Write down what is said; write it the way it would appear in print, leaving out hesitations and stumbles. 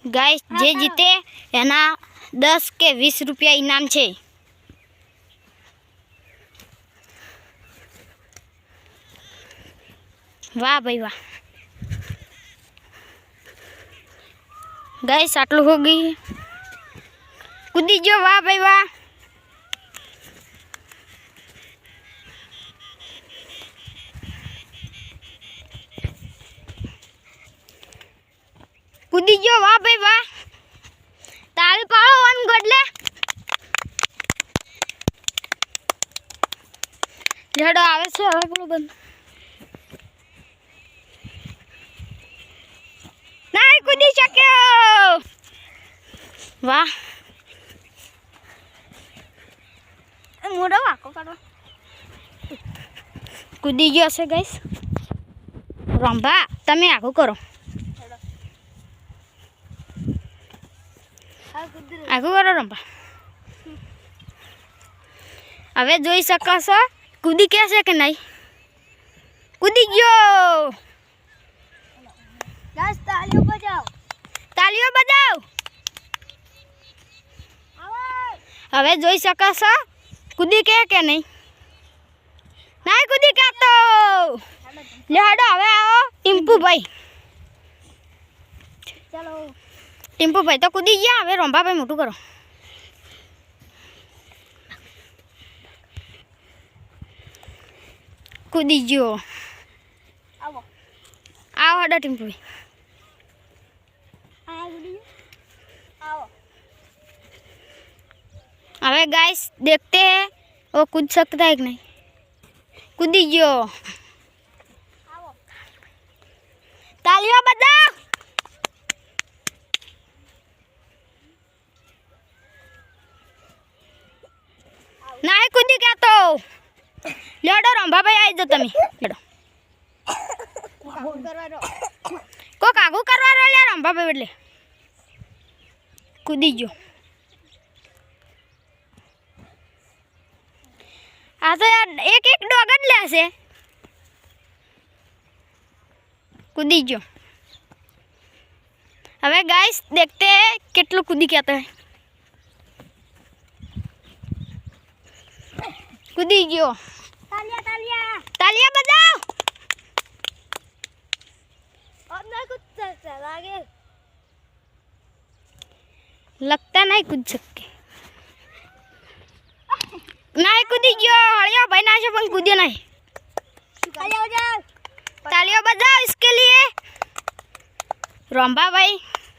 Guys जे जीते एना 10 के 20 रुपया इनाम छे। वाह भाई वाह। गाइस आटलू हो गई कूदी जो। वाह भाई वाह। कूदी जो। वाह भाई वाह। ताली पाओ वन गडले झड़ो आवे छे। હવે પેલું બંધ नहीं कूदी शक्यो। वाह मोड़ो आको काढो कूदी गयो छे। गाइस रंभा तमे आगो करो आगो करो रंभा। हवे जोई सको छो कूदी कैसे के नहीं कूदी गयो। गाइस तालियों बजाओ तालियों बजाओ। हवे जोई सको छो कूदी के नहीं नहीं कूदी के तो ले हडो। हवे आओ टिम्पू भाई। चलो टिम्पू भाई तो कूदी गया। हवे रंभा भाई मोटू करो। कूदी गयो। आओ आओ हडो टिम्पू भाई। आओ हवे गाइस देखते हैं वो कूद सकता है कि नहीं। कूदी गयो। आओ तालियां बजाओ। नहीं कूदी क्या तो लेडो रंभा भाई आई जो तमी लेडो को कागू करवा ले रंभा भाई बदले कूदी गयो। आ तो यार एक एक डोगट ले से कूदी गयो। हवे गाइस देखते हैं कितलो कूदी कहता है। कूदी गयो। तालियां तालियां तालियां बजाओ। अब ना कुछ चल आगे लगता नहीं कूद सके। नहीं कूदी गयो। हड़िया भाई ना पण कूदे नहीं। तालियां बजाओ तालियां बजाओ इसके लिए रंभा भाई।